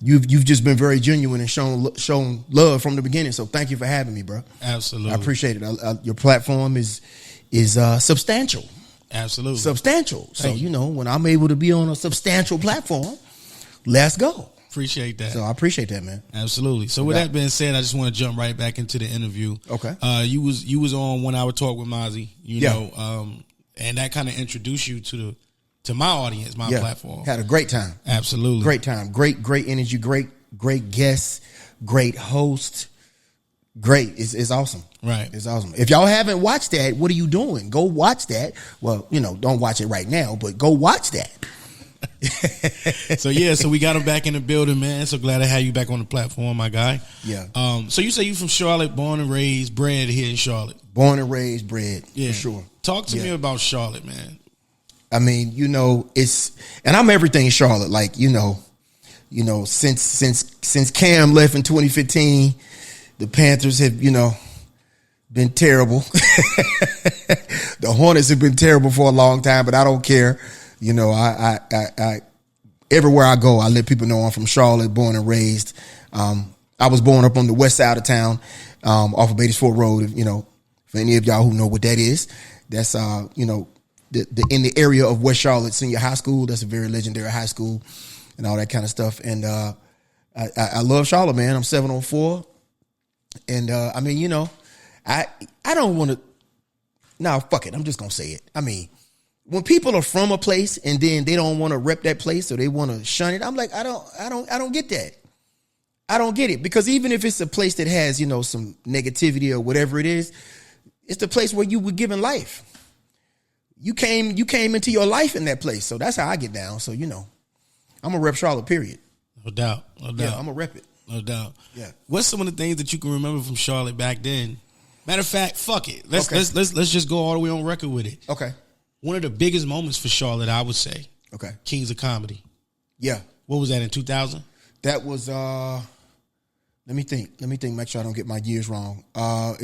you've just been very genuine and shown love from the beginning. So thank you for having me, bro. Absolutely, I appreciate it. Your platform is substantial. Absolutely substantial. So when I'm able to be on a substantial platform, let's go. Appreciate that. So I appreciate that, man. Absolutely. So with that being said, I just want to jump right back into the interview. Okay. You was on 1 Hour Talk with Mozzie, you know, and that kind of introduced you to my audience, my platform. Had a great time. Absolutely. Great time. Great energy, great guests, great host. Great. It's awesome. Right. It's awesome. If y'all haven't watched that, what are you doing? Go watch that. Well, don't watch it right now, but go watch that. So we got him back in the building, man. So glad to have you back on the platform, my guy. Yeah. So you say you from Charlotte, born and raised, bred here in Charlotte. Born and raised, bred, for sure. Talk to me about Charlotte, man. I mean, it's, and I'm everything in Charlotte. Like, since Cam left in 2015, the Panthers have, been terrible. The Hornets have been terrible for a long time, but I don't care. I everywhere I go, I let people know I'm from Charlotte, born and raised. I was born up on the west side of town, off of Batesford Road. For any of y'all who know what that is, that's in the area of West Charlotte Senior High School. That's a very legendary high school and all that kind of stuff. And I love Charlotte, man. I'm 704. And I mean, I don't want to. No, fuck it. I'm just gonna say it. I mean, when people are from a place and then they don't want to rep that place or they want to shun it, I'm like, I don't get that. I don't get it, because even if it's a place that has some negativity or whatever it is, it's the place where you were given life. You came into your life in that place, so that's how I get down. So I'm a rep Charlotte. Period. No doubt. Yeah, I'm a rep it. No doubt. Yeah. What's some of the things that you can remember from Charlotte back then? Matter of fact, fuck it. Let's just go all the way on record with it. Okay. One of the biggest moments for Charlotte, I would say. Okay. Kings of Comedy. Yeah. What was that in 2000? That was let me think. Make sure I don't get my years wrong. I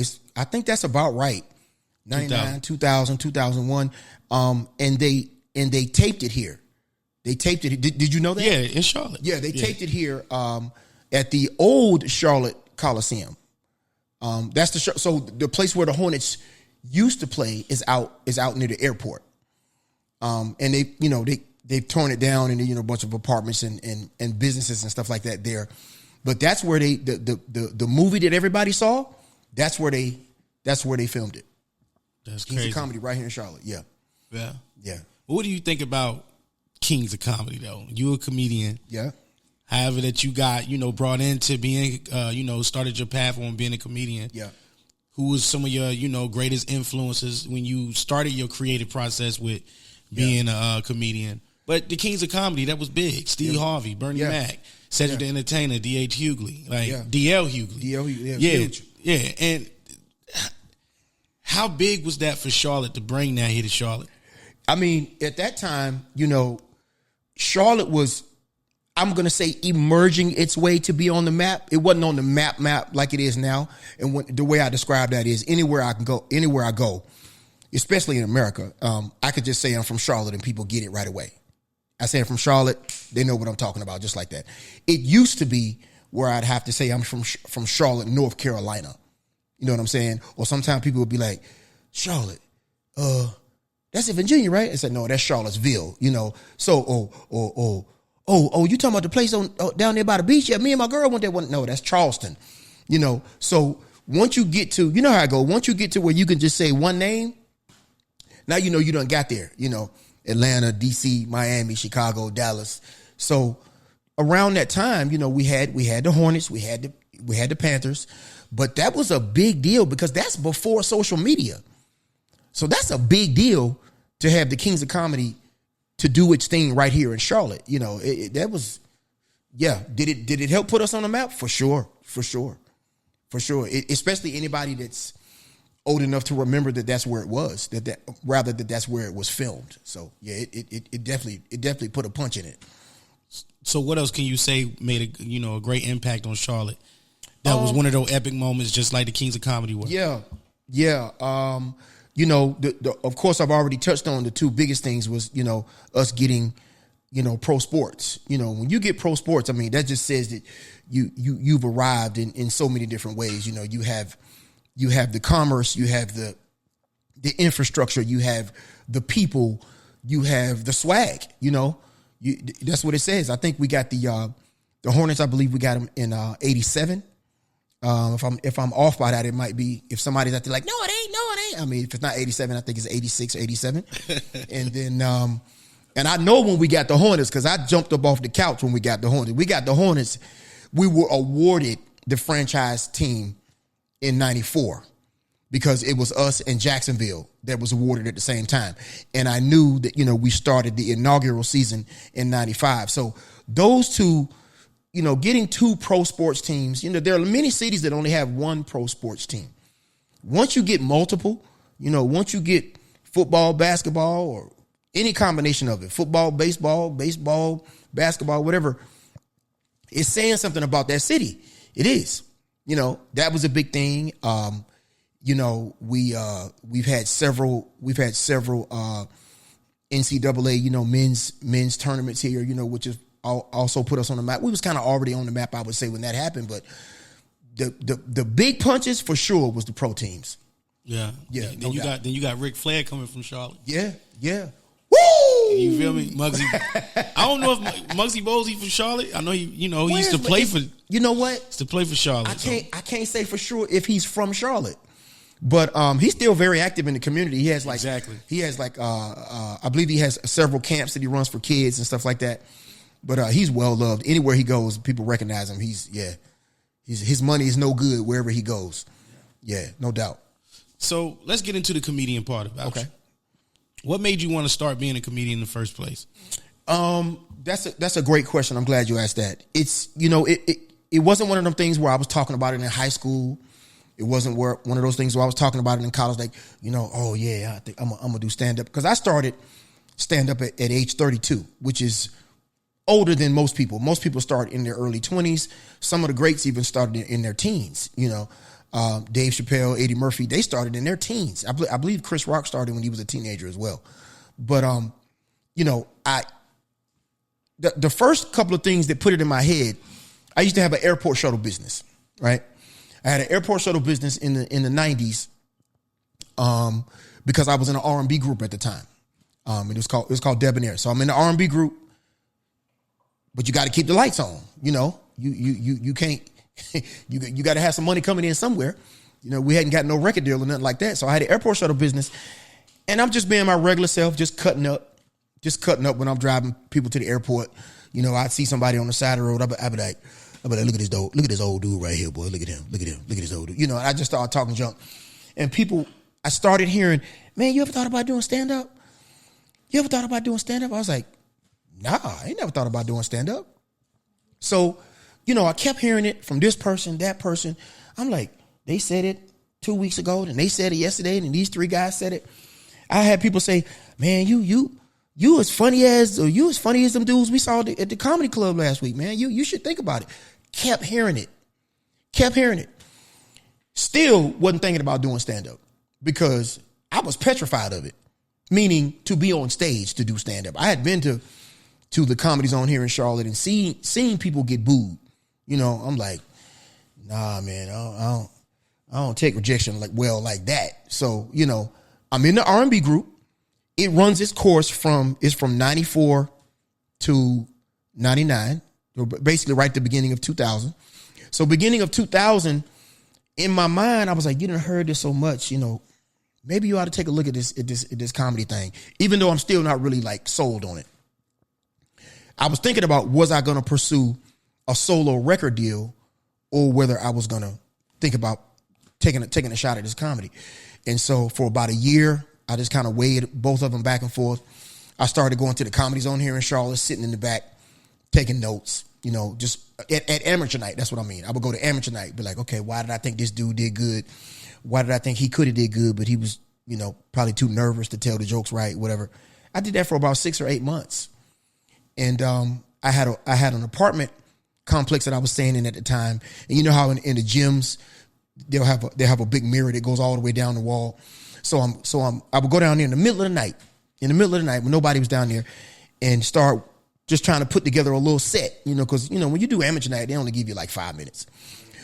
think that's about right. 99, 2000, 2001. And they taped it here. They taped it. Did you know that? Yeah, in Charlotte. Yeah, they taped it here at the old Charlotte Coliseum. That's the so the place where the Hornets used to play is out near the airport. And they've torn it down into a bunch of apartments and businesses and stuff like that there. But that's where the movie that everybody saw, that's where they filmed it. That's Kings crazy. of Comedy right here in Charlotte. Yeah. Yeah. Yeah. What do you think about Kings of Comedy though? You a comedian. Yeah. However that you got, brought into being, started your path on being a comedian. Yeah. Who was some of your, greatest influences when you started your creative process with being a comedian? But the Kings of Comedy, that was big. Steve Harvey, Bernie Mac, Cedric the Entertainer, D.H. Hughley, D.L. Hughley. D.L. Hughley, yeah. And how big was that for Charlotte to bring that here to Charlotte? I mean, at that time, Charlotte was, I'm going to say, emerging its way to be on the map. It wasn't on the map like it is now. And the way I describe that is anywhere I go, especially in America, I could just say I'm from Charlotte and people get it right away. I say I'm from Charlotte, they know what I'm talking about, just like that. It used to be where I'd have to say I'm from Charlotte, North Carolina. You know what I'm saying? Or sometimes people would be like, Charlotte, that's in Virginia, right? I said, no, that's Charlottesville, So, you talking about the place down there by the beach? Yeah, me and my girl went there. No, that's Charleston. So once you get to, you know how I go, once you get to where you can just say one name, now you done got there, Atlanta, DC, Miami, Chicago, Dallas. So around that time, we had the Hornets, we had the Panthers, but that was a big deal because that's before social media. So that's a big deal to have the Kings of Comedy to do its thing right here in Charlotte. That was, Did it help put us on the map? For sure. Especially anybody that's old enough to remember that's where it was. That's where it was filmed. So yeah, it definitely put a punch in it. So what else can you say made a great impact on Charlotte? That was one of those epic moments, just like the Kings of Comedy was. Yeah. Of course, I've already touched on the two biggest things was, us getting pro sports. When you get pro sports, I mean, that just says that you've arrived in so many different ways. You have the commerce, you have the infrastructure, you have the people, you have the swag. That's what it says. I think we got the Hornets. I believe we got them in 87. If I'm off by that, it might be, if somebody's out there like, no, it ain't. I mean, if it's not 87, I think it's 86 or 87. And then, and I know when we got the Hornets, because I jumped up off the couch when we got the Hornets. We got the Hornets. We were awarded the franchise team in 94 because it was us and Jacksonville that was awarded at the same time. And I knew that, we started the inaugural season in 95. So those two, getting two pro sports teams, there are many cities that only have one pro sports team. Once you get multiple, once you get football, basketball, or any combination of it, football, baseball, basketball, whatever, it's saying something about that city. It is. That was a big thing. We've had several NCAA, men's tournaments here, which is also put us on the map. We was kind of already on the map, I would say, when that happened, but the big punches for sure was the pro teams. Yeah. Then you got Ric Flair coming from Charlotte. Yeah. Woo! You feel me, Muggsy? I don't know if Muggsy Bogues from Charlotte. I know he used to play for. You know what? Used to play for Charlotte. I can't say for sure if he's from Charlotte, but he's still very active in the community. He has I believe he has several camps that he runs for kids and stuff like that. But he's well loved anywhere he goes. People recognize him. His money is no good wherever he goes. Yeah, no doubt. So let's get into the comedian part about you. What made you want to start being a comedian in the first place? That's a great question. I'm glad you asked that. It's it wasn't one of them things where I was talking about it in high school. It wasn't one of those things where I was talking about it in college. Like oh yeah, I think I'm gonna do stand up, because I started stand up at age 32, which is older than most people. Most people start in their early 20s. Some of the greats even started in their teens. Dave Chappelle, Eddie Murphy, they started in their teens. I believe Chris Rock started when he was a teenager as well. But the first couple of things that put it in my head, I used to have an airport shuttle business, right? I had an airport shuttle business in the 90s, because I was in an R&B group at the time. It was called Debonair. So I'm in the R&B group, but you got to keep the lights on. You can't. You got to have some money coming in somewhere. We hadn't got no record deal or nothing like that. So I had an airport shuttle business, and I'm just being my regular self, just cutting up when I'm driving people to the airport. I'd see somebody on the side of the road. I'd be like, look at this old dude right here, boy. Look at him. Look at this old dude. I just started talking junk, and I started hearing, man, you ever thought about doing stand up? I was like, nah, I ain't never thought about doing stand up. So, I kept hearing it from this person, that person. I'm like, they said it 2 weeks ago, and they said it yesterday, and these three guys said it. I had people say, man, you as funny as them dudes we saw at the comedy club last week, man. You should think about it. Kept hearing it. Still wasn't thinking about doing stand-up because I was petrified of it, meaning to be on stage to do stand-up. I had been to the Comedy Zone here in Charlotte and seeing people get booed. I'm like, nah, man, I don't take rejection like that. So, I'm in the R&B group. It runs its course from 94 to 99, basically right at the beginning of 2000. So beginning of 2000, in my mind, I was like, you done heard this so much, maybe you ought to take a look at this comedy thing, even though I'm still not really sold on it. I was thinking about, was I going to pursue a solo record deal, or whether I was going to think about taking a shot at this comedy. And so for about a year, I just kind of weighed both of them back and forth. I started going to the Comedy Zone here in Charlotte, sitting in the back, taking notes, just at amateur night. That's what I mean. I would go to amateur night, be like, okay, why did I think this dude did good? Why did I think he could have did good, but he was, probably too nervous to tell the jokes right, whatever. I did that for about 6 or 8 months. And I had an apartment complex that I was staying in at the time. And you know how in the gyms, they'll have a big mirror that goes all the way down the wall. So I would go down there in the middle of the night when nobody was down there, and start just trying to put together a little set, because, when you do amateur night, they only give you like 5 minutes.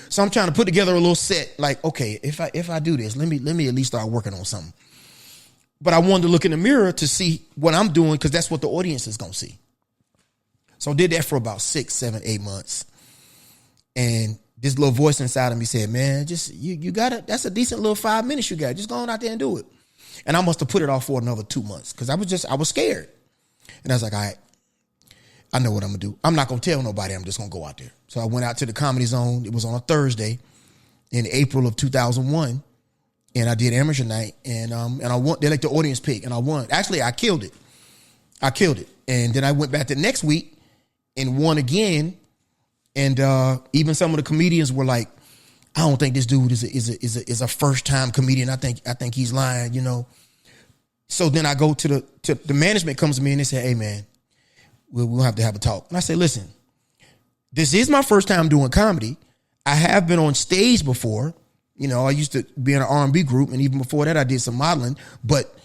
So I'm trying to put together a little set, like, okay, if I do this, let me at least start working on something. But I wanted to look in the mirror to see what I'm doing, because that's what the audience is going to see. So I did that for about 6, 7, 8 months. And this little voice inside of me said, man, just, you got it. That's a decent little 5 minutes you got. Just go on out there and do it. And I must have put it off for another 2 months, because I was scared. And I was like, all right, I know what I'm going to do. I'm not going to tell nobody. I'm just going to go out there. So I went out to the Comedy Zone. It was on a Thursday in April of 2001. And I did amateur night. And I won. They like the audience pick. And I won. Actually, I killed it. And then I went back the next week and won again. And even some of the comedians were like, I don't think this dude is a first time comedian. I think he's lying, So then I go to the management comes to me and they say, hey man, we'll have to have a talk. And I say, listen, this is my first time doing comedy. I have been on stage before. I used to be in an R&B group, and even before that I did some modeling, but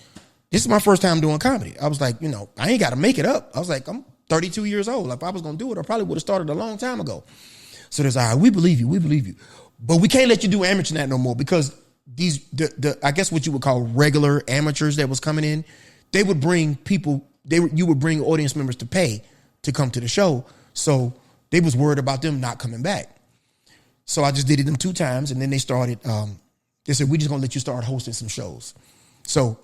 this is my first time doing comedy. I was like, I ain't got to make it up. I was like, I'm 32 years old. If I was going to do it, I probably would have started a long time ago. So there's, all right, we believe you. But we can't let you do amateur night no more, because I guess what you would call regular amateurs that was coming in, they would bring people, you would bring audience members to pay to come to the show. So they was worried about them not coming back. So I just did it them 2 times, and then they started, they said, we just gonna let you start hosting some shows. So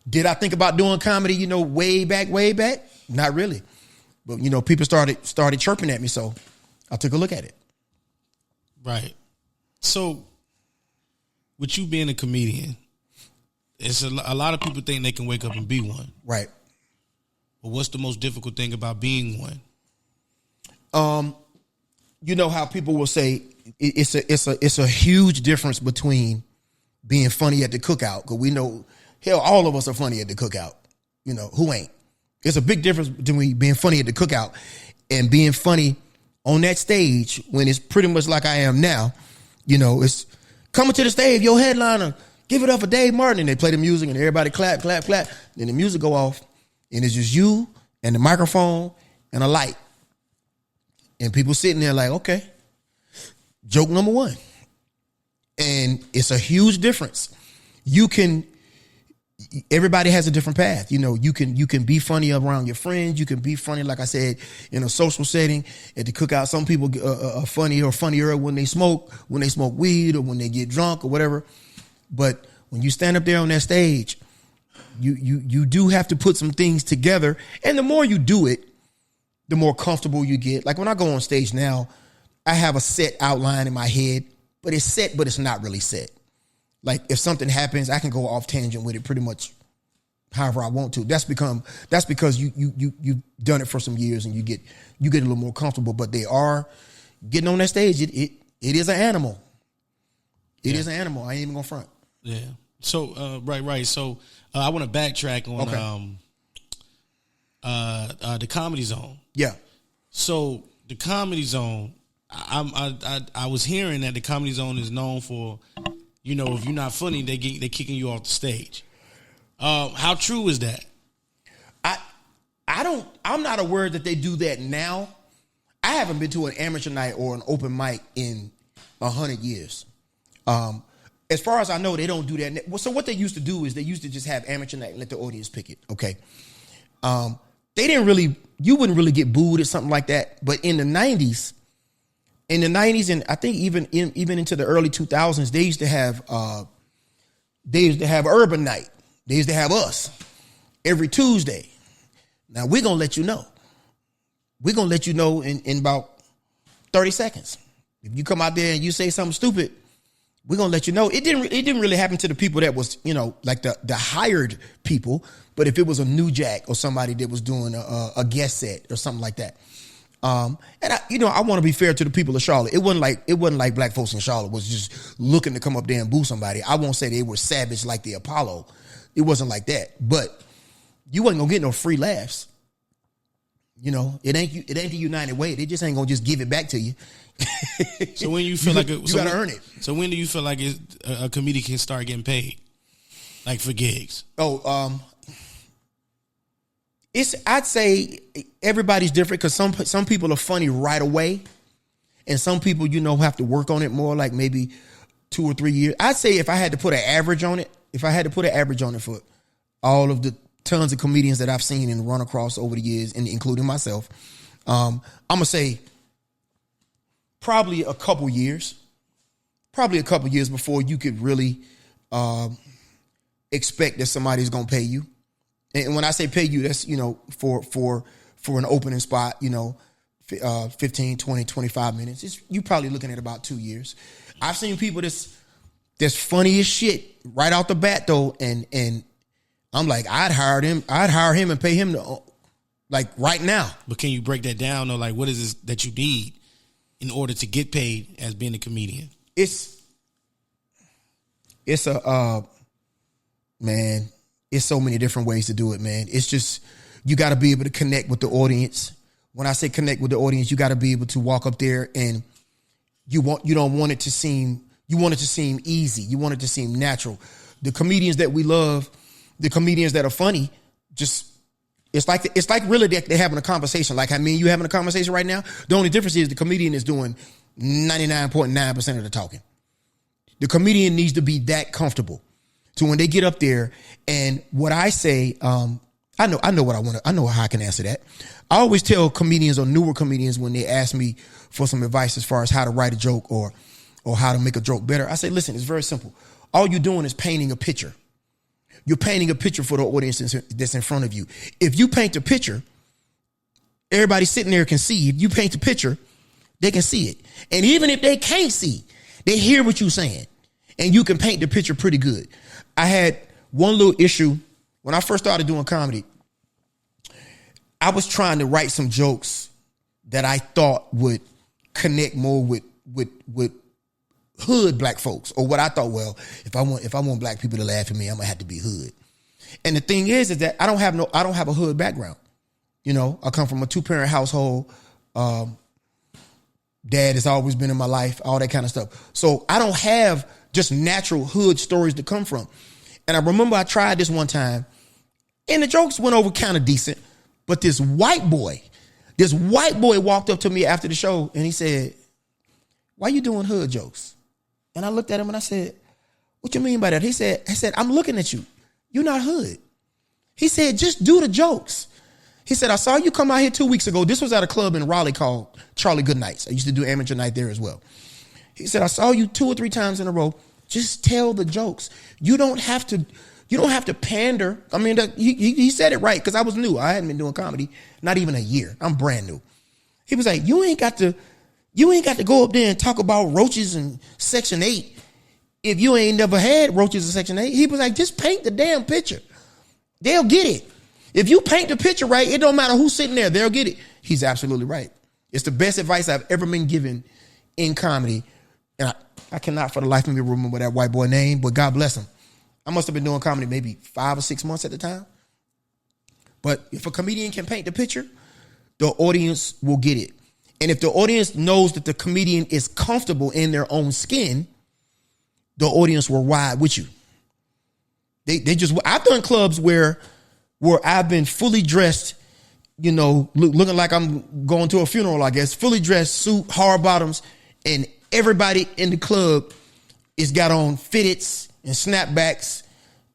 did I think about doing comedy, way back? Not really. But, people started chirping at me, so I took a look at it. Right. So with you being a comedian, it's a lot of people think they can wake up and be one. Right. But what's the most difficult thing about being one? You know how people will say it's a huge difference between being funny at the cookout, because we know, hell, all of us are funny at the cookout. Who ain't? It's a big difference between being funny at the cookout and being funny on that stage when it's pretty much like I am now. It's coming to the stage, your headliner, give it up for Dave Martin, and they play the music and everybody clap. Then the music go off and it's just you and the microphone and a light. And people sitting there like, okay, joke number 1. And it's a huge difference. Everybody has a different path. You can be funny around your friends. You can be funny, like I said, in a social setting. At the cookout, some people are funny or funnier when they smoke weed or when they get drunk or whatever. But when you stand up there on that stage, you do have to put some things together. And the more you do it, the more comfortable you get. Like when I go on stage now, I have a set outline in my head, but it's set, but it's not really set. Like if something happens, I can go off tangent with it pretty much however I want to. That's because you've done it for some years and you get a little more comfortable. But they are getting on that stage. It is an animal. It is an animal. I ain't even gonna front. Yeah. So right. So I want to backtrack on the Comedy Zone. Yeah. So the Comedy Zone, I was hearing that the Comedy Zone is known for, if you're not funny, they kicking you off the stage. How true is that? I'm not aware that they do that now. I haven't been to an amateur night or an open mic in 100 years. As far as I know, they don't do that. So what they used to do is they used to just have amateur night and let the audience pick it. Okay. You wouldn't really get booed or something like that. But in the 90s, and I think even into the early 2000s, they used to have Urban Night. They used to have us every Tuesday. Now we're gonna let you know. We're gonna let you know in about 30 seconds. If you come out there and you say something stupid, we're gonna let you know. It didn't really happen to the people that was, like the hired people, but if it was a new jack or somebody that was doing a guest set or something like that. And I want to be fair to the people of Charlotte. It wasn't like black folks in Charlotte was just looking to come up there and boo somebody. I won't say they were savage like the Apollo. It wasn't like that, but you wasn't gonna get no free laughs. It ain't the United Way. They just ain't gonna just give it back to you. So when you feel you gotta earn it. So when do you feel like a comedian can start getting paid, like for gigs? I'd say everybody's different because some people are funny right away, and some people, have to work on it more, like maybe 2 or 3 years. I'd say if I had to put an average on it, for all of the tons of comedians that I've seen and run across over the years, and including myself, I'm gonna say probably a couple years before you could really expect that somebody's gonna pay you. And when I say pay you, that's, for an opening spot, 15, 20, 25 minutes. You probably looking at about 2 years. I've seen people that's funny as shit right out the bat though, and I'm like, I'd hire him and pay him like right now. But can you break that down though? Like, what is this that you need in order to get paid as being a comedian? It's man, it's so many different ways to do it, man. It's just, you got to be able to connect with the audience. When I say connect with the audience, you got to be able to walk up there and you don't want it to seem, you want it to seem easy. You want it to seem natural. The comedians that we love, the comedians that are funny, just, it's like really they're having a conversation. Like, I mean, you having a conversation right now. The only difference is the comedian is doing 99.9% of the talking. The comedian needs to be that comfortable to when they get up there, and what I say, I know what I want to, I know how I can answer that. I always tell comedians or newer comedians when they ask me for some advice as far as how to write a joke or how to make a joke better. I say, listen, it's very simple. All you're doing is painting a picture. You're painting a picture for the audience that's in front of you. If you paint a picture, everybody sitting there can see. If you paint the picture, they can see it. And even if they can't see, they hear what you're saying. And you can paint the picture pretty good. I had one little issue when I first started doing comedy. I was trying to write some jokes that I thought would connect more with hood black folks, or what I thought, well, if I want black people to laugh at me, I'm gonna have to be hood. And the thing is that I don't have a hood background. I come from a 2-parent household. Dad has always been in my life, all that kind of stuff. So I don't have just natural hood stories to come from. And I remember I tried this one time, and the jokes went over kind of decent. But this white boy walked up to me after the show, and he said, "Why you doing hood jokes?" And I looked at him and I said, "What you mean by that?" He said, "I'm looking at you. You're not hood." He said, "Just do the jokes." He said, "I saw you come out here 2 weeks ago." This was at a club in Raleigh called Charlie Goodnights. I used to do amateur night there as well. He said, "I saw you 2 or 3 times in a row. Just tell the jokes. You don't have to pander." I mean, he said it right, because I was new. I hadn't been doing comedy not even a year. I'm brand new. He was like, you ain't got to go up there and talk about roaches and Section 8 if you ain't never had roaches in Section 8. He was like, just paint the damn picture. They'll get it. If you paint the picture right, it don't matter who's sitting there. They'll get it. He's absolutely right. It's the best advice I've ever been given in comedy. And I cannot for the life of me remember that white boy name, but God bless him. I must have been doing comedy maybe 5 or 6 months at the time. But if a comedian can paint the picture, the audience will get it. And if the audience knows that the comedian is comfortable in their own skin, the audience will ride with you. I've done clubs where I've been fully dressed, looking like I'm going to a funeral, I guess, fully dressed, suit, hard bottoms, and everybody in the club is got on fitteds and snapbacks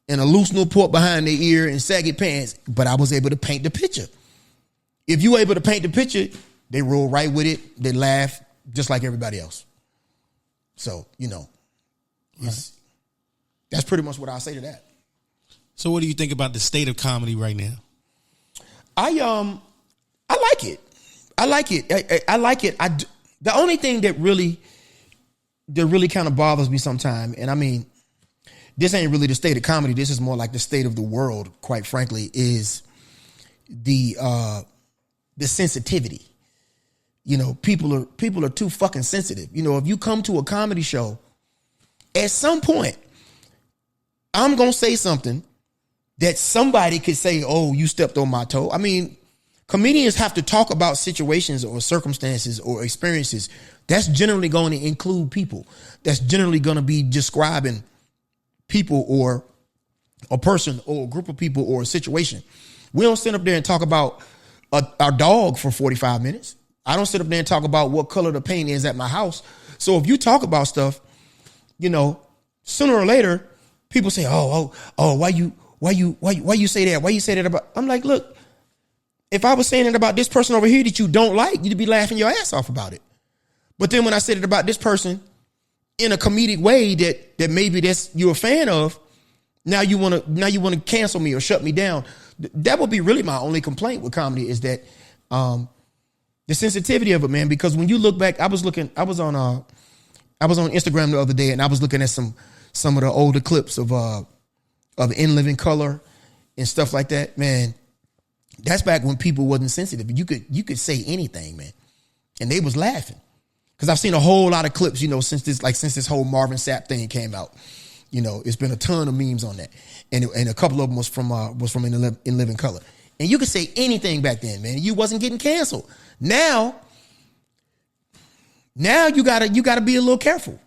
and a loose Newport behind their ear and saggy pants, but I was able to paint the picture. If you were able to paint the picture, they roll right with it. They laugh just like everybody else. So, that's pretty much what I'll say to that. So what do you think about the state of comedy right now? I like it. I like it. The only thing that really kind of bothers me sometimes, and I mean, this ain't really the state of comedy, this is more like the state of the world, quite frankly, is the sensitivity. People are too fucking sensitive. If you come to a comedy show, at some point, I'm going to say something that somebody could say, "Oh, you stepped on my toe." I mean, comedians have to talk about situations or circumstances or experiences. That's generally going to include people. That's generally going to be describing people or a person or a group of people or a situation. We don't sit up there and talk about our dog for 45 minutes. I don't sit up there and talk about what color the paint is at my house. So if you talk about stuff, you know, sooner or later, people say, oh, why you say that? Why you say that about? I'm like, look, if I was saying it about this person over here that you don't like, you'd be laughing your ass off about it. But then when I said it about this person in a comedic way that maybe you're a fan of, now you want to cancel me or shut me down. That would be really my only complaint with comedy is that the sensitivity of it, man. Because when you look back, I was on Instagram the other day and I was looking at some of the older clips of In Living Color and stuff like that, man. That's back when people wasn't sensitive. You could say anything, man, and they was laughing. Because I've seen a whole lot of clips, you know, since this whole Marvin Sapp thing came out. You know, it's been a ton of memes on that, and a couple of them was from In Living Color. And you could say anything back then, man. You wasn't getting canceled. Now you gotta be a little careful,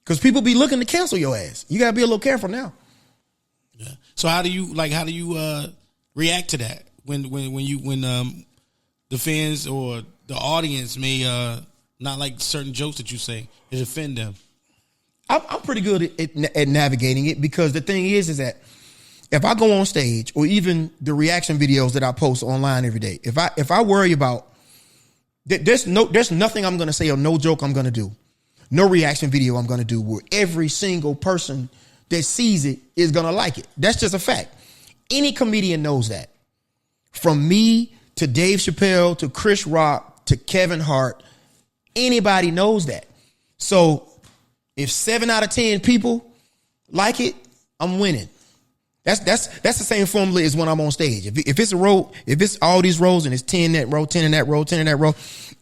because people be looking to cancel your ass. You gotta be a little careful now. Yeah. So how do you react to that when the fans or the audience may not like certain jokes that you say? It offend them? I'm pretty good at navigating it, because the thing is that if I go on stage, or even the reaction videos that I post online every day, if I worry about there's nothing I'm gonna say or no joke I'm gonna do, no reaction video I'm gonna do where every single person that sees it is gonna like it. That's just a fact. Any comedian knows that. From me to Dave Chappelle to Chris Rock to Kevin Hart, anybody knows that. So if 7 out of 10 people like it, I'm winning. That's the same formula as when I'm on stage. If it's a row, if it's all these rows and it's 10 in that row, 10 in that row, 10 in that row,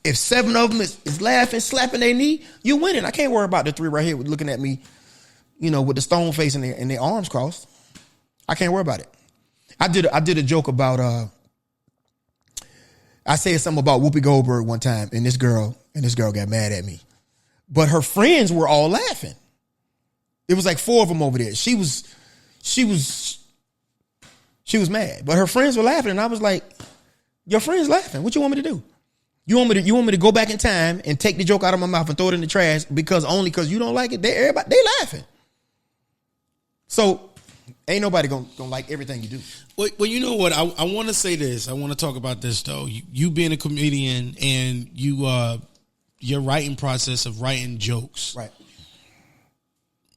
if 7 of them is laughing, slapping their knee, you winning. I can't worry about the 3 right here looking at me, you know, with the stone face and their arms crossed. I can't worry about it. I did a joke about I said something about Whoopi Goldberg one time, and this girl got mad at me. But her friends were all laughing. It was like 4 of them over there. She was mad, but her friends were laughing, and I was like, "Your friends laughing? What you want me to do? You want me to go back in time and take the joke out of my mouth and throw it in the trash because you don't like it? They laughing. So ain't nobody gonna like everything you do." Well, you know what? I want to say this. I want to talk about this though. You being a comedian and your writing process of writing jokes, right?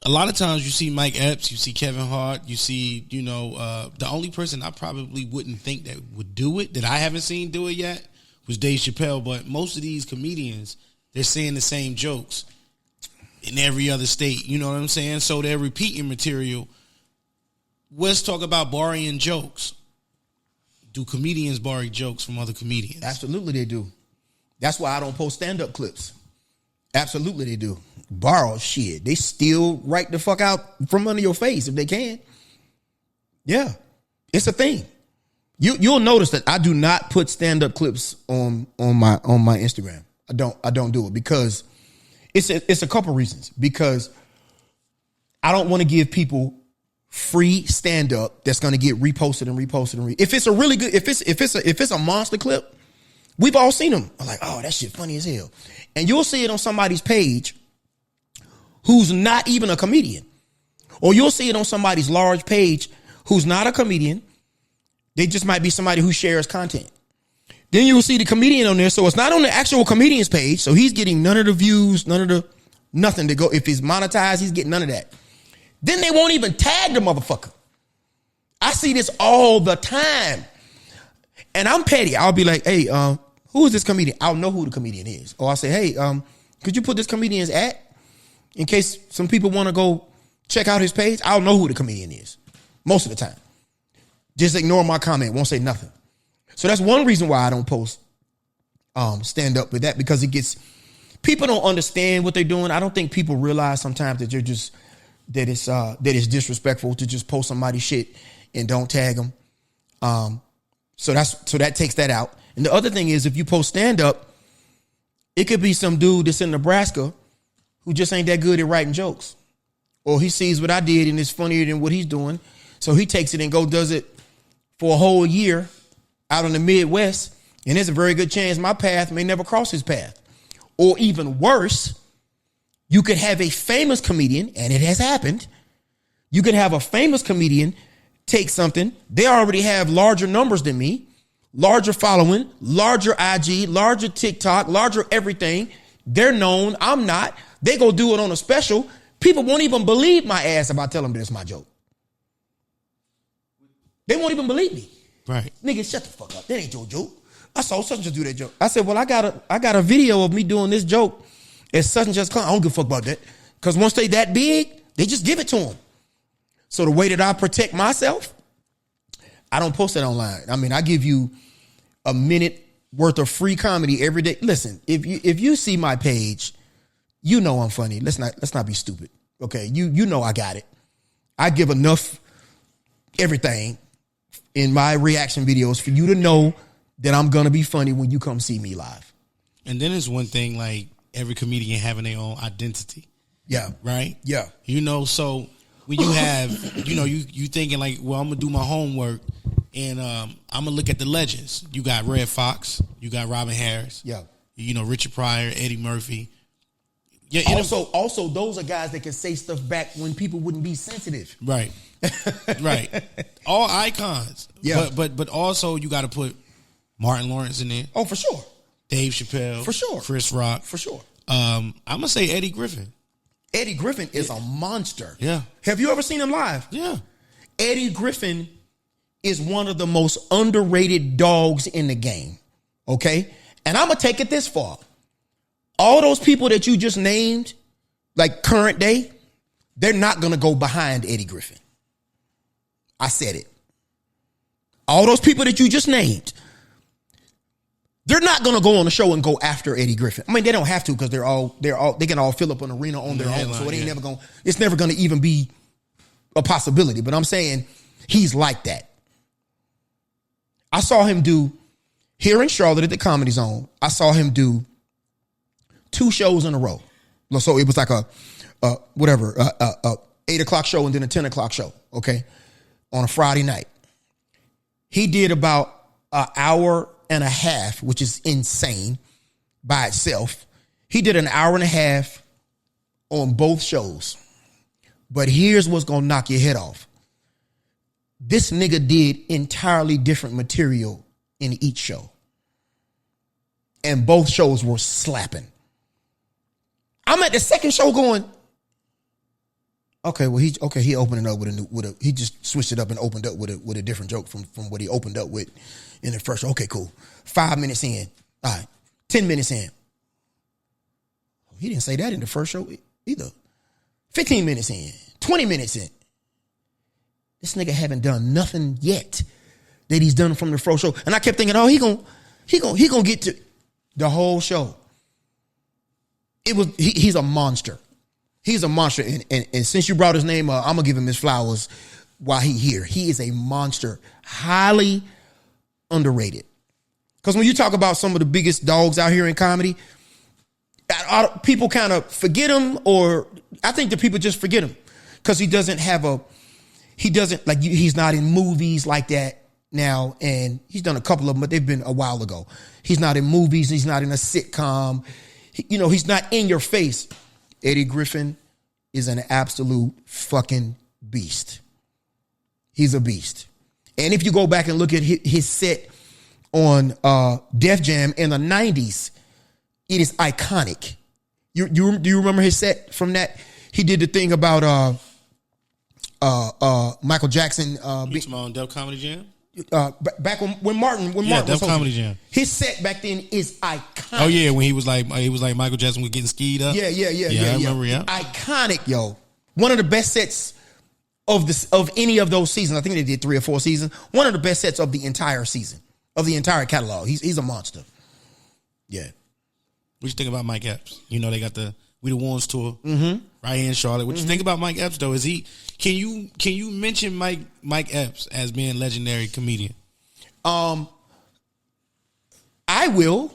A lot of times you see Mike Epps, you see Kevin Hart, you see, you know, the only person I probably wouldn't think that would do it, that I haven't seen do it yet, was Dave Chappelle. But most of these comedians, they're saying the same jokes in every other state. You know what I'm saying? So they're repeating material. Let's talk about borrowing jokes. Do comedians borrow jokes from other comedians? Absolutely they do. That's why I don't post stand-up clips. Absolutely they do. Borrow shit. They steal right the fuck out from under your face if they can. Yeah. It's a thing. You'll notice that I do not put stand-up clips on my Instagram. I don't do it because it's a couple reasons. Because I don't want to give people free stand-up that's going to get reposted and reposted and if it's a really good, if it's a monster clip, we've all seen them. I'm like, oh, that shit funny as hell. And you'll see it on somebody's page who's not even a comedian. Or you'll see it on somebody's large page who's not a comedian. They just might be somebody who shares content. Then you'll see the comedian on there. So it's not on the actual comedian's page. So he's getting none of the views, nothing to go. If he's monetized, he's getting none of that. Then they won't even tag the motherfucker. I see this all the time. And I'm petty. I'll be like, hey, who is this comedian? I'll know who the comedian is. Or I'll say, hey, could you put this comedian's at? In case some people want to go check out his page, I'll know who the comedian is. Most of the time. Just ignore my comment. Won't say nothing. So that's one reason why I don't post stand up with that, because people don't understand what they're doing. I don't think people realize sometimes that that it's disrespectful to just post somebody's shit and don't tag them. So that takes that out. And the other thing is, if you post stand up, it could be some dude that's in Nebraska who just ain't that good at writing jokes. Or he sees what I did and it's funnier than what he's doing. So he takes it and does it for a whole year out in the Midwest, and there's a very good chance my path may never cross his path. Or even worse, you could have a famous comedian, and it has happened. You could have a famous comedian take something. They already have larger numbers than me, larger following, larger IG, larger TikTok, larger everything. They're known. I'm not. They go do it on a special. People won't even believe my ass if I tell them that it's my joke. They won't even believe me. Right. Nigga, shut the fuck up. That ain't your joke. I saw such and such do that joke. I said, well, I got a video of me doing this joke at such and such. I don't give a fuck about that. Because once they that big, they just give it to them. So the way that I protect myself, I don't post it online. I mean, I give you a minute worth of free comedy every day. Listen, if you see my page, you know I'm funny. Let's not be stupid. Okay, you know I got it. I give enough everything in my reaction videos for you to know that I'm gonna be funny when you come see me live. And then it's one thing, like every comedian having their own identity. Yeah. Right? Yeah. You know, so when you have, you know, you thinking like, well, I'm gonna do my homework and I'm gonna look at the legends. You got Red Fox, you got Robin Harris, Yeah. you know, Richard Pryor, Eddie Murphy. Yeah. Also, those are guys that can say stuff back when people wouldn't be sensitive. Right. Right. All icons. Yeah. But also you got to put Martin Lawrence in there. Oh, for sure. Dave Chappelle. For sure. Chris Rock. For sure. I'm gonna say Eddie Griffin. Eddie Griffin is a monster. Yeah. Have you ever seen him live? Yeah. Eddie Griffin is one of the most underrated dogs in the game. Okay? And I'm going to take it this far. All those people that you just named, like current day, they're not going to go behind Eddie Griffin. I said it. All those people that you just named, they're not going to go on the show and go after Eddie Griffin. I mean, they don't have to because they can all fill up an arena on their own. So it's never going to even be a possibility. But I'm saying he's like that. I saw him do here in Charlotte at the Comedy Zone. I saw him do 2 shows in a row. So it was like a 8 o'clock show and then a 10 o'clock show. Okay. On a Friday night. He did about an hour and a half, which is insane by itself. He did an hour and a half on both shows. But here's what's going to knock your head off. This nigga did entirely different material in each show. And both shows were slapping. I'm at the second show going, okay, well, he opened it up he just switched it up and opened up with a different joke from what he opened up with in the first show. Okay, cool. 5 minutes in. All right. 10 minutes in. He didn't say that in the first show either. 15 minutes in. 20 minutes in. This nigga haven't done nothing yet that he's done from the first show. And I kept thinking, oh, he gonna get to the whole show. He's a monster. He's a monster. And since you brought his name up, I'm gonna give him his flowers while he's here. He is a monster. Highly underrated. Because when you talk about some of the biggest dogs out here in comedy, people kind of forget him, or I think the people just forget him because he's not in movies like that now, and he's done a couple of them, but they've been a while ago. He's not in movies. He's not in a sitcom. He's not in your face. Eddie Griffin is an absolute fucking beast. He's a beast. And if you go back and look at his set on Def Jam in the 90s, it is iconic. Do you remember his set from that? He did the thing about Michael Jackson. On Def Comedy Jam? Back when Martin Def was Comedy Jam. His set back then is iconic. Oh yeah, when he was like Michael Jackson was getting skied up. Yeah. I remember. Yeah, iconic, yo. One of the best sets of any of those seasons. I think they did 3 or 4 seasons. One of the best sets of the entire season, of the entire catalog. He's a monster. Yeah. What you think about Mike Epps? You know they got the We the Ones tour right here in Charlotte. What you think about Mike Epps though? Can you mention Mike Epps as being legendary comedian? I will.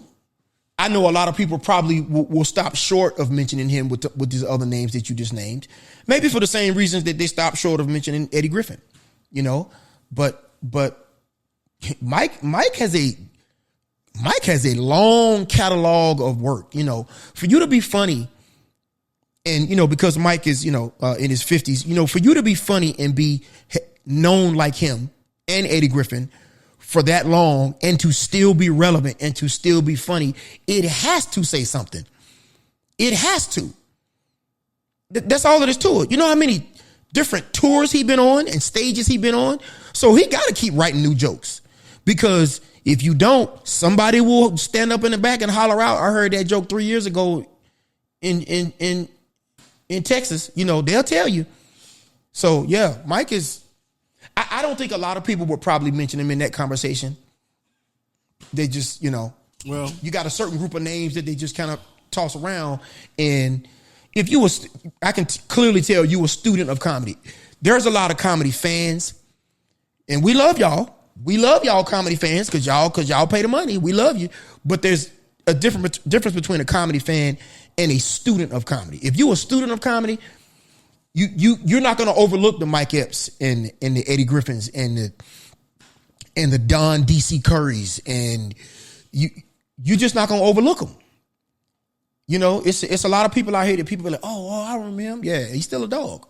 I know a lot of people probably will stop short of mentioning him with these other names that you just named. Maybe for the same reasons that they stopped short of mentioning Eddie Griffin. But Mike has a long catalog of work. For you to be funny, and because Mike is in his 50s, for you to be funny and be known like him and Eddie Griffin for that long, and to still be relevant and to still be funny, it has to say something. It has to. That's all it is to it. You know how many different tours he been on and stages he been on? So he got to keep writing new jokes, because if you don't, somebody will stand up in the back and holler out, I heard that joke 3 years ago in Texas. They'll tell you. So yeah, Mike is, I don't think a lot of people would probably mention him in that conversation. They just, well, you got a certain group of names that they just kind of toss around. And if you was, I can clearly tell you a student of comedy. There's a lot of comedy fans, and we love y'all. We love y'all comedy fans because y'all pay the money. We love you. But there's a difference between a comedy fan and a student of comedy. If you're a student of comedy, you're not going to overlook the Mike Epps and the Eddie Griffins and the Don DC Currys, and you're just not going to overlook them. It's a lot of people out here that people are like, oh, I remember him. Yeah, he's still a dog.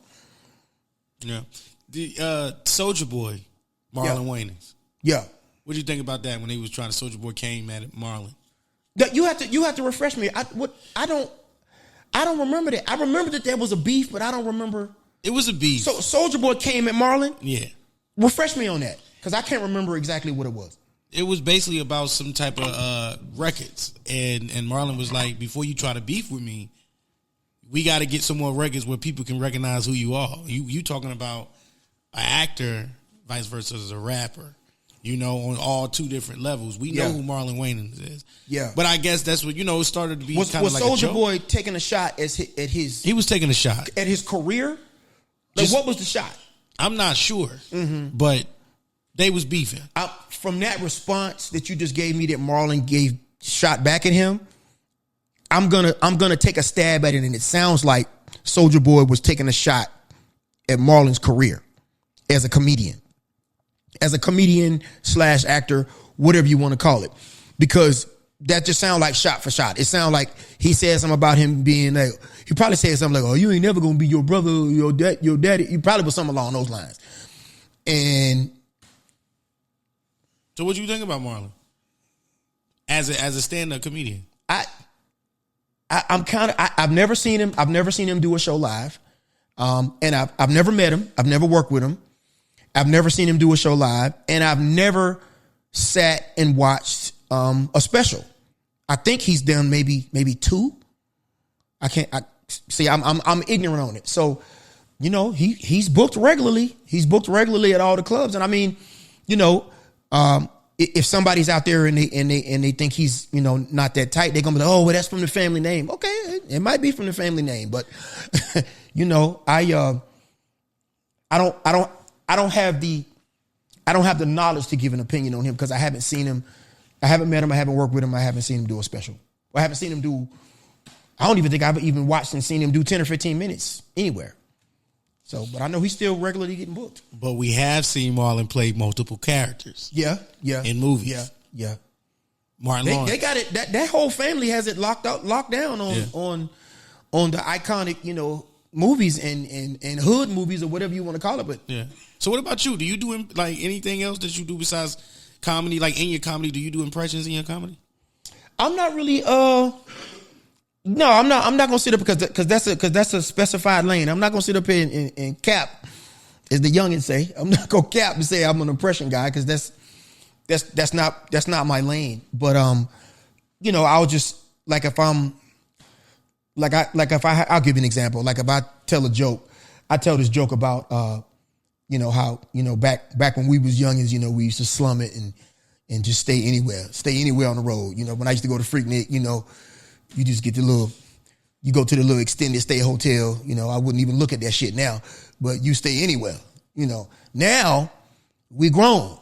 Yeah. The Soulja Boy, Marlon Wayans. Yeah. What do you think about that when he was trying to, Soulja Boy came at Marlon? You have to refresh me. I don't remember that. I remember that there was a beef, but I don't remember. It was a beef. So Soulja Boy came at Marlon? Yeah. Refresh me on that, because I can't remember exactly what it was. It was basically about some type of records. And Marlon was like, before you try to beef with me, we got to get some more records where people can recognize who you are. You talking about an actor, vice versa as a rapper, on all two different levels. We know who Marlon Wayans is. Yeah. But I guess that's what, it started to be kind of like a joke. Was Soulja Boy taking a shot at his... He was taking a shot. At his career? What was the shot? I'm not sure. Mm-hmm. But they was beefing. From that response that you just gave me that Marlon gave shot back at him, I'm gonna take a stab at it, and it sounds like Soulja Boy was taking a shot at Marlon's career as a comedian / actor, whatever you want to call it, because that just sounds like shot for shot. It sounds like he said something about him being like, he probably said something like, oh, you ain't never gonna be your brother, your daddy. He probably was something along those lines. And so what do you think about Marlon as a stand-up comedian? I've never seen him. I've never seen him do a show live. And I've never met him. I've never worked with him. I've never seen him do a show live, and I've never sat and watched a special. I think he's done maybe two. I'm ignorant on it. So, he's booked regularly. He's booked regularly at all the clubs. And I mean, if somebody's out there and they think he's, not that tight, they're gonna be like, oh, well, that's from the family name. Okay, it might be from the family name, but I don't have the knowledge to give an opinion on him, because I haven't seen him. I haven't met him. I haven't worked with him. I haven't seen him do a special. I haven't seen him do. I don't even think I've even watched and seen him do 10 or 15 minutes anywhere. So, but I know he's still regularly getting booked. But we have seen Marlon play multiple characters. Yeah. In movies. Yeah. Martin Lawrence. They got it. That whole family has it locked down on the iconic, movies and hood movies, or whatever you want to call it. But yeah. So what about you? Do you do like anything else that you do besides comedy? Like in your comedy, do you do impressions in your comedy? I'm not really. No, I'm not gonna sit up because that's a specified lane. I'm not gonna sit up here and cap, as the youngins say. I'm not gonna cap and say I'm an impression guy, because that's not my lane. But I'll just I'll give you an example. Like if I tell a joke, I tell this joke about how back when we was youngins, we used to slum it and just stay anywhere on the road. When I used to go to Freaknik, you just get you go to the little extended stay hotel. I wouldn't even look at that shit now, but you stay anywhere. Now we grown.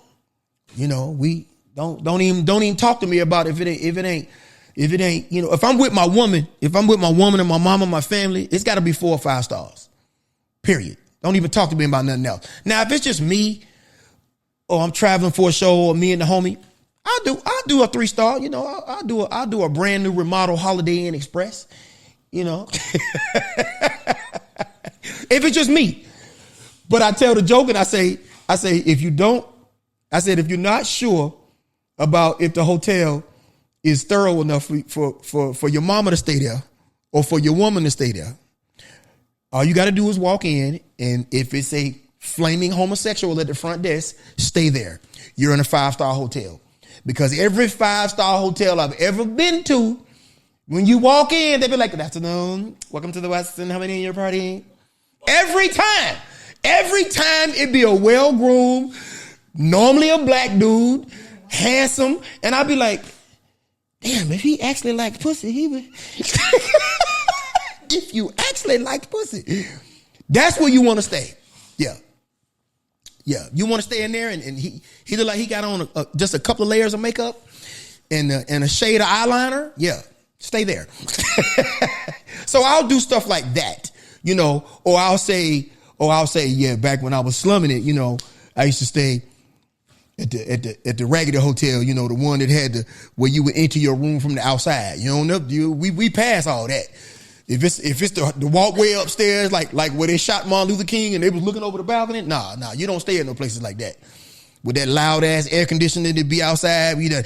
We don't even talk to me about if it ain't, if I'm with my woman and my mama, my family, it's got to be 4 or 5 stars. Period. Don't even talk to me about nothing else. Now, if it's just me, or I'm traveling for a show, or me and the homie, I'll do a 3-star. You know, I'll do a brand new remodel Holiday Inn Express. You know, if it's just me. But I tell the joke and I say if you're not sure about if the hotel is thorough enough for your mama to stay there or for your woman to stay there, all you got to do is walk in, and if it's a flaming homosexual at the front desk, stay there. You're in a 5-star hotel. Because every 5-star hotel I've ever been to, when you walk in, they be like, good afternoon, welcome to the Westin, how many in your party? Every time it be a well-groomed, normally a black dude, handsome, and I'd be like, damn, if he actually liked pussy, he would. If you actually liked pussy, that's where you want to stay. Yeah. You want to stay in there, and he look like he got on just a couple of layers of makeup and a shade of eyeliner. Yeah, stay there. So I'll do stuff like that, you know, or I'll say, yeah, back when I was slumming it, you know, I used to stay at the Raggedy Hotel, you know, the one that had where you would enter your room from the outside. You know, we pass all that. If it's the walkway upstairs, like where they shot Martin Luther King and they was looking over the balcony, nah, you don't stay at no places like that. With that loud ass air conditioning that be outside, we done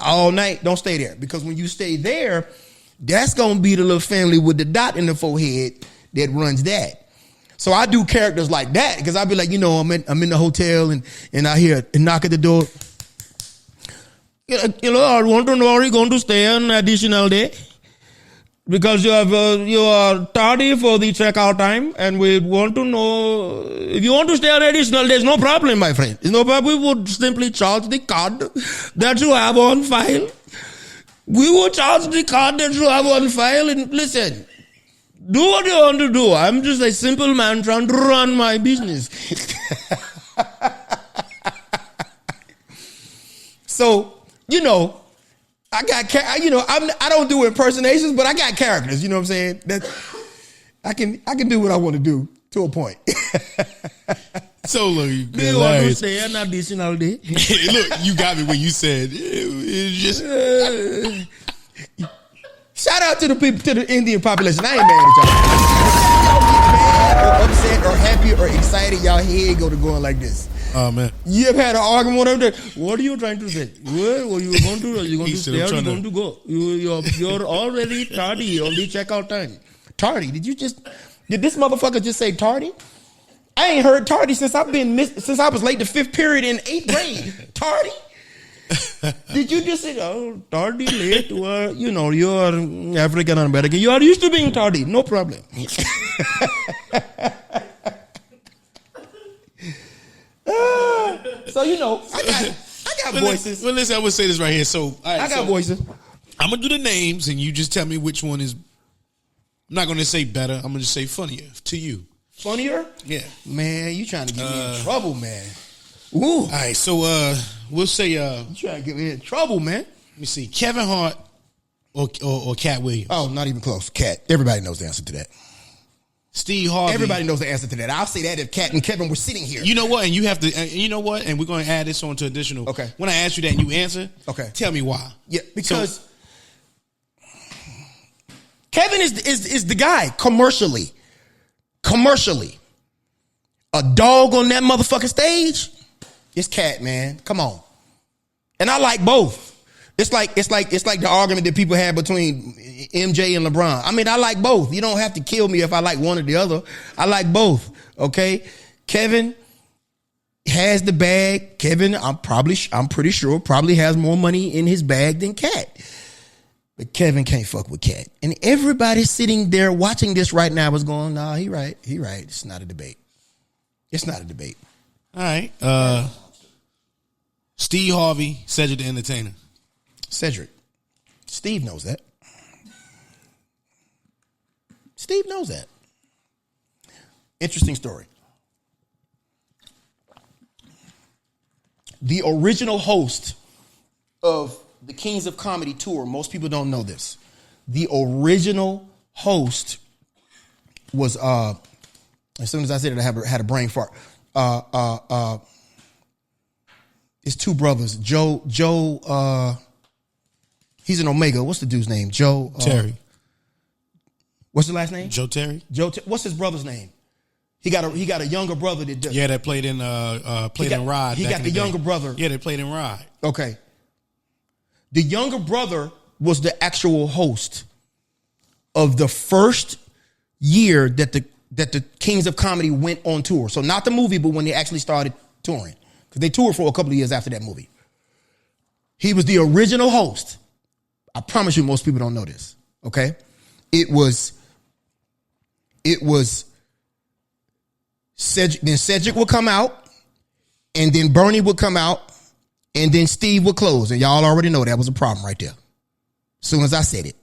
all night. Don't stay there, because when you stay there, that's gonna be the little family with the dot in the forehead that runs that. So I do characters like that, because I'll be like, you know, I'm in the hotel and I hear a knock at the door. You know, I want to know, are you going to stay an additional day? Because you are tardy for the checkout time, and we want to know if you want to stay an additional. There's no problem, my friend. There's no problem. We would simply charge the card that you have on file. We will charge the card that you have on file, and listen, do what you want to do. I'm just a simple man trying to run my business. So, you know, I don't do impersonations, but I got characters. You know what I'm saying? That I can do what I want to do to a point. So look, you want to stay an additional day? Look, you got me when you said it's just. Shout out to the people, to the Indian population. I ain't mad at y'all. Y'all get mad or upset or happy or excited, y'all head going like this. Oh man, you have had an argument over there. What are you trying to say? What you going to? Are you going to stay? Or you going to go? You're already tardy on the checkout time. Tardy? Did this motherfucker just say tardy? I ain't heard tardy since I was late to 5th period in 8th grade. Tardy? Did you just say, oh, tardy, late? Well, you know, you're African American. You are used to being tardy. No problem. So, you know, I got voices. Well, listen, I would say this right here. So, I got voices. I'm going to do the names, and you just tell me which one is, I'm not going to say better. I'm going to just say funnier to you. Funnier? Yeah. Man, you trying to get me in trouble, man. Ooh. All right, so we'll say... you trying to get me in trouble, man. Let me see. Kevin Hart or Cat Williams? Oh, not even close. Cat. Everybody knows the answer to that. Steve Harvey. Everybody knows the answer to that. I'll say that if Cat and Kevin were sitting here. You know what? And you have to... you know what? And we're going to add this on to additional... Okay. When I ask you that and you answer, okay, tell me why. Yeah, because... Kevin is the guy commercially. A dog on that motherfucking stage, it's Cat, man. Come on. And I like both. It's like the argument that people have between MJ and LeBron. I mean, I like both. You don't have to kill me if I like one or the other. I like both. Okay? Kevin has the bag. Kevin, I'm pretty sure probably has more money in his bag than Cat. But Kevin can't fuck with Cat. And everybody sitting there watching this right now is going, nah, he right. It's not a debate. All right. Steve Harvey, Cedric the Entertainer. Cedric. Steve knows that. Steve knows that. Interesting story. The original host of the Kings of Comedy tour, most people don't know this. The original host was, as soon as I said it, I had a brain fart. it's two brothers. Joe, he's an Omega. What's the dude's name? Joe Terry. What's the last name? Joe Terry. What's his brother's name? He got a younger brother that does. Yeah, that played in Ride. He got the younger brother. Yeah, they played in Ride. Okay. The younger brother was the actual host of the first year that the Kings of Comedy went on tour. So not the movie, but when they actually started touring. Because they toured for a couple of years after that movie. He was the original host. I promise you most people don't know this. Okay? It was Cedric, then Cedric would come out, and then Bernie would come out, and then Steve would close. And y'all already know that was a problem right there. As soon as I said it.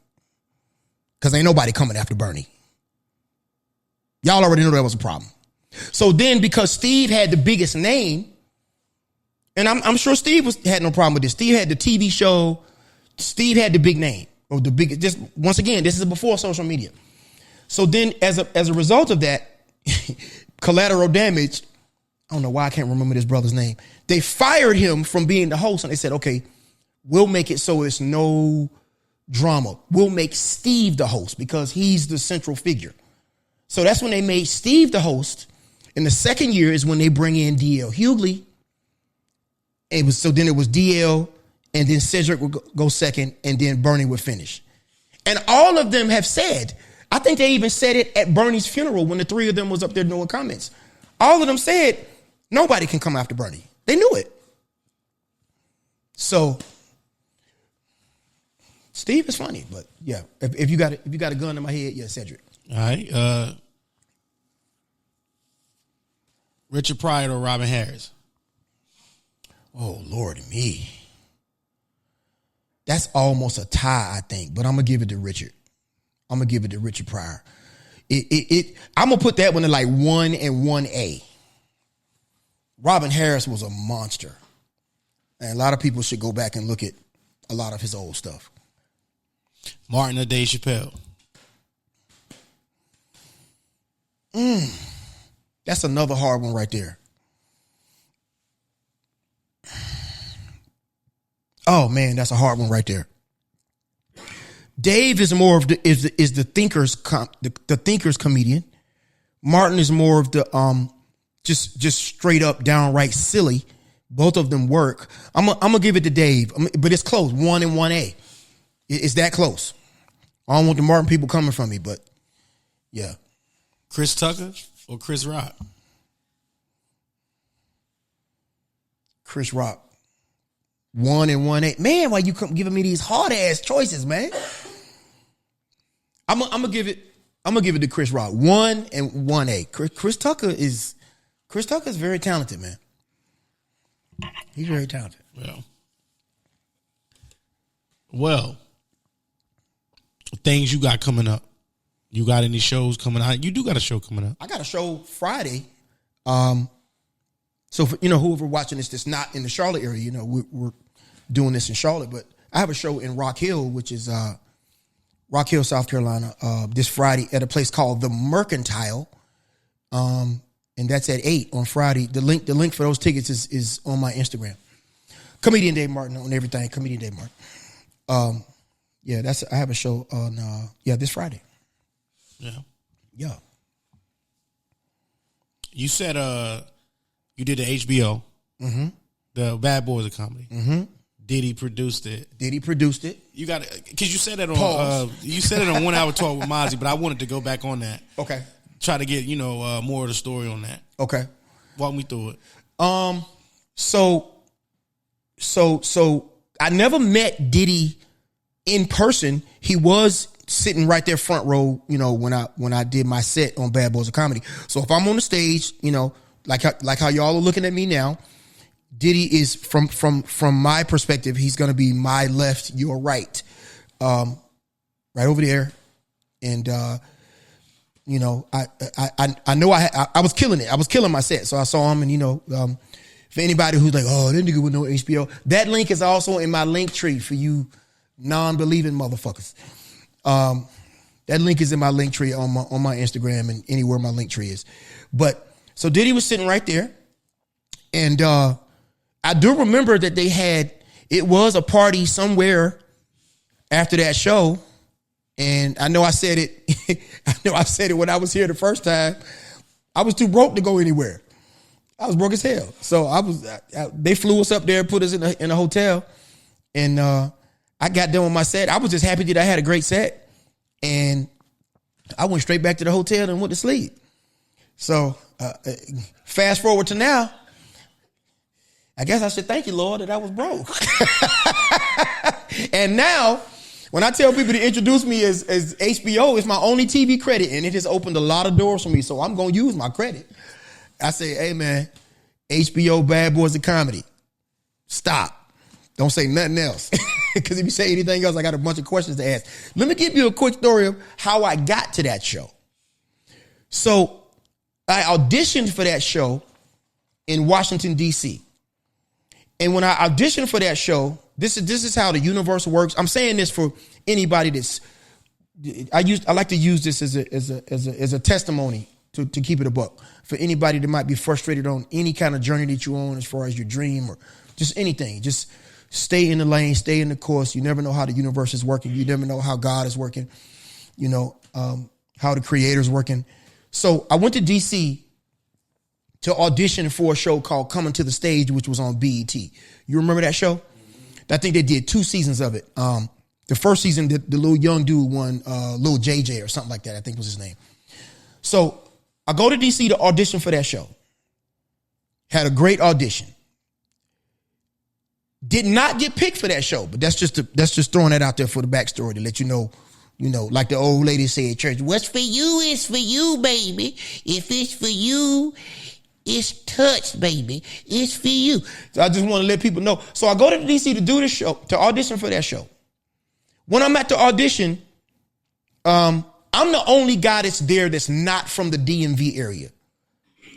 Because ain't nobody coming after Bernie. Y'all already know that was a problem. So then, because Steve had the biggest name, and I'm sure Steve had no problem with this. Steve had the TV show. Steve had the big name. Or the biggest. Just once again, this is before social media. So then, as a result of that, Collateral Damage, I don't know why I can't remember this brother's name. They fired him from being the host, and they said, okay, we'll make it so it's no drama. We'll make Steve the host because he's the central figure. So that's when they made Steve the host. And the second year is when they bring in DL Hughley. Then it was DL, and then Cedric would go second, and then Bernie would finish. And all of them have said, I think they even said it at Bernie's funeral when the three of them was up there doing comments. All of them said, nobody can come after Bernie. They knew it. So Steve is funny, but yeah, if you got a gun in my head, yeah, Cedric. All right. Richard Pryor or Robin Harris? Oh, Lord me. That's almost a tie, I think, but I'm going to give it to Richard. I'm going to give it to Richard Pryor. I'm going to put that one in like 1 and 1A. Robin Harris was a monster. And a lot of people should go back and look at a lot of his old stuff. Martin or Dave Chappelle? That's another hard one right there. Oh man, that's a hard one right there. Dave is more of the thinker's comedian. Martin is more of the just straight up downright silly. Both of them work. I'm gonna give it to Dave, but it's close. 1 and 1A. It's that close. I don't want the Martin people coming from me, but yeah. Chris Tucker or Chris Rock? Chris Rock. 1 and 1A. Man, why you giving me these hard ass choices, man? I'm gonna give it to Chris Rock. 1 and 1A. Chris Tucker is very talented, man. He's very talented. Well, things you got coming up. You got any shows coming out? You do got a show coming up. I got a show Friday. So for, whoever watching this that's not in the Charlotte area, we're doing this in Charlotte, but I have a show in Rock Hill, which is Rock Hill, South Carolina, this Friday at a place called The Mercantile. And that's at 8 on Friday. The link for those tickets is on my Instagram. Comedian Dave Martin on everything. Comedian Dave Martin. I have a show on this Friday. Yeah. You said you did the HBO. Mm-hmm. The Bad Boys of Comedy. Mm-hmm. Diddy produced it. You got it because you said that on 1 Hour Talk with Mozzie, but I wanted to go back on that. Okay. Try to get more of the story on that. Okay. Walk me through it. So I never met Diddy in person. He was sitting right there front row, when I did my set on Bad Boys of Comedy. So if I'm on the stage, like how y'all are looking at me now, Diddy is from my perspective, he's gonna be my left, your right, right over there, and I know I was killing it. I was killing my set, so I saw him, and for anybody who's like, oh, that nigga with no HBO, that link is also in my link tree for you non-believing motherfuckers. That link is in my link tree on my Instagram and anywhere my link tree is. But so Diddy was sitting right there, And I do remember that it was a party somewhere after that show. And I know I said it when I was here the first time. I was too broke to go anywhere. I was broke as hell. So they flew us up there, put us in a hotel. And I got done with my set. I was just happy that I had a great set. And I went straight back to the hotel and went to sleep. So fast forward to now, I guess I should thank you, Lord, that I was broke. And now, when I tell people to introduce me as HBO, it's my only TV credit, and it has opened a lot of doors for me, so I'm going to use my credit. I say, hey, man, HBO Bad Boys of Comedy. Stop. Don't say nothing else. Because if you say anything else, I got a bunch of questions to ask. Let me give you a quick story of how I got to that show. So I auditioned for that show in Washington, D.C. And when I auditioned for that show, this is how the universe works. I'm saying this for anybody I like to use this as a testimony to keep it a buck. For anybody that might be frustrated on any kind of journey that you're on as far as your dream or just anything. Just stay in the lane, stay in the course. You never know how the universe is working. You never know how God is working, how the creator is working. So I went to D.C. to audition for a show called Coming to the Stage, which was on BET. You remember that show? I think they did 2 seasons of it. The first season, the little young dude won, Lil JJ or something like that, I think was his name. So I go to D.C. to audition for that show. Had a great audition. Did not get picked for that show, but that's just throwing that out there for the backstory to let you know, like the old lady said at church, what's for you is for you, baby. If it's for you, it's touched, baby. It's for you. So I just want to let people know. So I go to DC to do this show, to audition for that show. When I'm at the audition, I'm the only guy that's there that's not from the DMV area.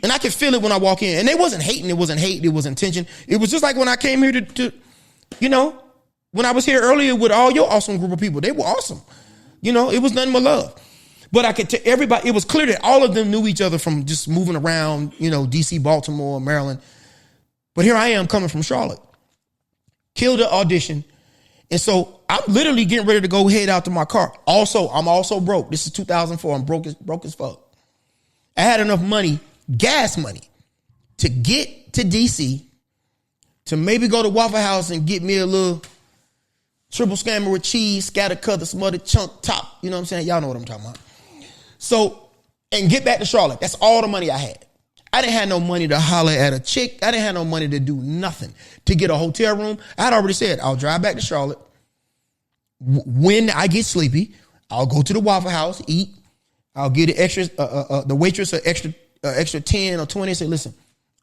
And I can feel it when I walk in. And they wasn't hating. It wasn't hate. It was intention. It was just like when I came here to when I was here earlier with all your awesome group of people. They were awesome. It was nothing but love. But I could tell everybody, it was clear that all of them knew each other from just moving around, DC, Baltimore, Maryland. But here I am coming from Charlotte. Killed the audition. And so I'm literally getting ready to go head out to my car. I'm also broke. This is 2004. I'm broke as fuck. I had enough money, gas money, to get to DC, to maybe go to Waffle House and get me a little triple scammer with cheese, scatter cut, the smothered chunk top. You know what I'm saying? Y'all know what I'm talking about. So, and get back to Charlotte. That's all the money I had. I didn't have no money to holler at a chick. I didn't have no money to do nothing. To get a hotel room, I had already said, I'll drive back to Charlotte. When I get sleepy, I'll go to the Waffle House, eat. I'll get the waitress an extra 10 or 20 and say, listen,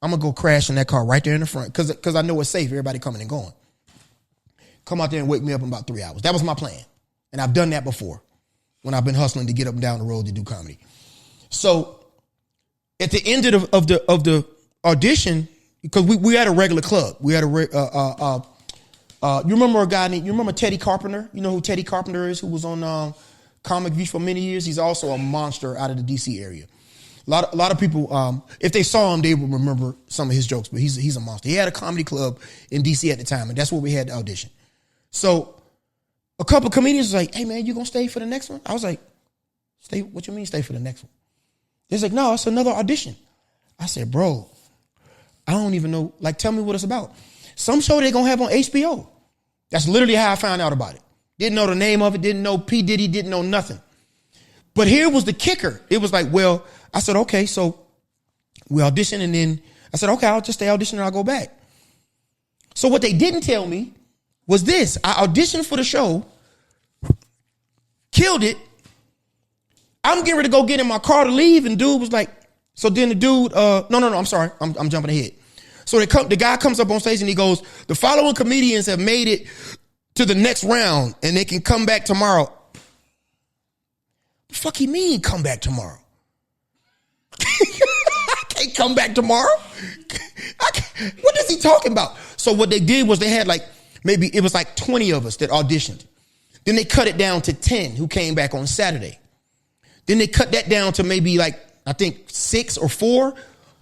I'm going to go crash in that car right there in the front because I know it's safe. Everybody coming and going. Come out there and wake me up in about 3 hours. That was my plan. And I've done that before when I've been hustling to get up and down the road to do comedy. So at the end of the audition, because we had a regular club. We had you remember a guy named, you remember Teddy Carpenter? You know who Teddy Carpenter is, who was on Comic View for many years? He's also a monster out of the DC area. A lot of people, if they saw him, they would remember some of his jokes, but he's a monster. He had a comedy club in DC at the time, and that's where we had the audition. So a couple of comedians was like, hey man, you gonna stay for the next one? I was like, stay, what you mean stay for the next one? They're like, no, it's another audition. I said, bro, I don't even know, like tell me what it's about. Some show they gonna have on HBO. That's literally how I found out about it. Didn't know the name of it, didn't know P. Diddy, didn't know nothing. But here was the kicker. It was like, well, I said, okay, so we auditioned and then I said, okay, I'll just stay auditioning and I'll go back. So what they didn't tell me was this. I auditioned for the show, killed it. I'm getting ready to go get in my car to leave and dude was like, so then the dude, no, I'm sorry. I'm jumping ahead. So the guy comes up on stage and he goes, the following comedians have made it to the next round and they can come back tomorrow. The fuck he mean come back tomorrow? I can't come back tomorrow. What is he talking about? So what they did was they had maybe it was 20 of us that auditioned. Then they cut it down to 10 who came back on Saturday. Then they cut that down to maybe I think 6 or 4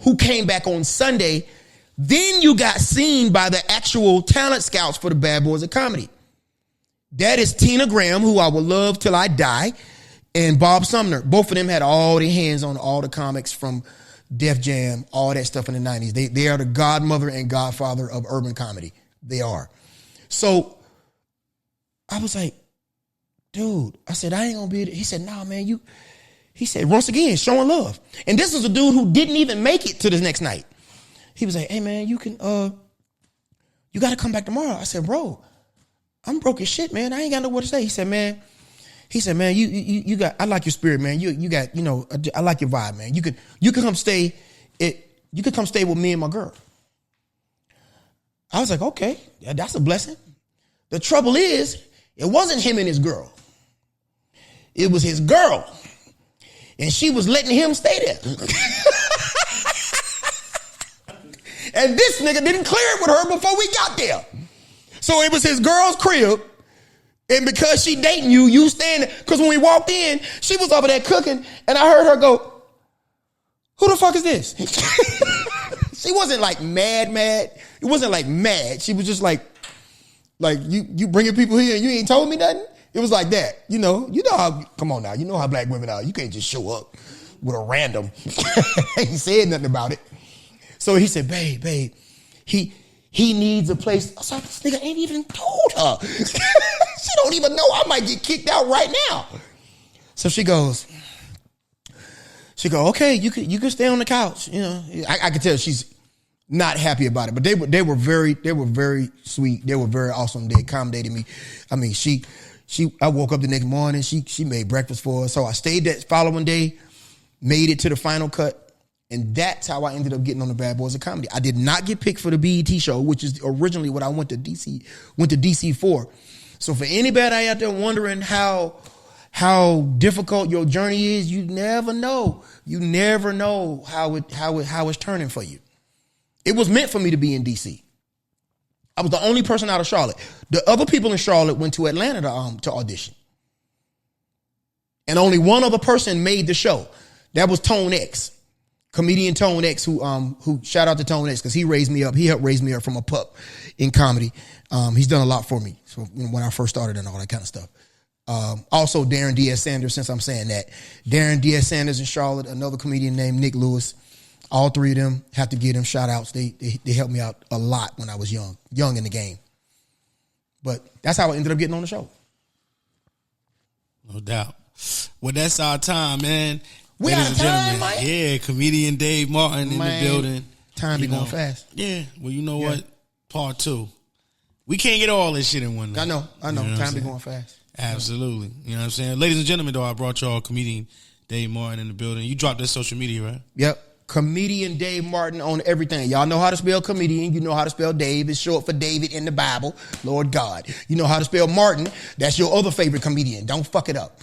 who came back on Sunday. Then you got seen by the actual talent scouts for the Bad Boys of Comedy. That is Tina Graham, who I will love till I die, and Bob Sumner. Both of them had all their hands on all the comics from Def Jam, all that stuff in the 90s. They are the godmother and godfather of urban comedy. They are. So I was like, dude, I said, I ain't gonna be there. He said, nah, man, he said, once again, showing love. And this was a dude who didn't even make it to the next night. He was like, hey man, you gotta come back tomorrow. I said, bro, I'm broke as shit, man. I ain't got nowhere to stay. He said, man, you got, I like your spirit, man. You got, I like your vibe, man. You could come stay with me and my girl. I was like, okay, yeah, that's a blessing. The trouble is, it wasn't him and his girl. It was his girl. And she was letting him stay there. And this nigga didn't clear it with her before we got there. So it was his girl's crib. And because she dating you, you stand there. Because when we walked in, she was over there cooking. And I heard her go, who the fuck is this? She wasn't like mad. It wasn't like mad. She was just like you bringing people here and you ain't told me nothing? It was like that. You know how, come on now. You know how black women are. You can't just show up with a random. Ain't said nothing about it. So he said, babe, he needs a place. I said, this nigga ain't even told her. She don't even know I might get kicked out right now. So she goes, okay, you can stay on the couch. I could tell she's not happy about it, but they were very sweet. They were very awesome. They accommodated me. I mean, I woke up the next morning. She made breakfast for us. So I stayed that following day, made it to the final cut. And that's how I ended up getting on the Bad Boys of Comedy. I did not get picked for the BET show, which is originally what I went to DC for. So for anybody out there wondering how difficult your journey is, you never know. You never know how it's turning for you. It was meant for me to be in DC. I was the only person out of Charlotte. The other people in Charlotte went to Atlanta to audition. And only one other person made the show. That was Tone X. Comedian Tone X, who shout out to Tone X because he raised me up. He helped raise me up from a pup in comedy. He's done a lot for me. So when I first started and all that kind of stuff. Also Darren Diaz Sanders, since I'm saying that. Darren Diaz Sanders in Charlotte, another comedian named Nick Lewis. All three of them have to give them shout outs. They helped me out a lot when I was young in the game. But that's how I ended up getting on the show. No doubt. Well, that's our time, man. We out of time, Mike. Yeah, comedian Dave Martin in the building. Time be going fast. Yeah. Well, you know what? Part 2. We can't get all this shit in one night. I know. Time be going fast. Absolutely. You know what I'm saying? Ladies and gentlemen, though, I brought y'all comedian Dave Martin in the building. You dropped that social media, right? Yep. Comedian Dave Martin on everything. Y'all know how to spell comedian. You know how to spell Dave. It's short for David in the Bible. Lord God. You know how to spell Martin. That's your other favorite comedian. Don't fuck it up.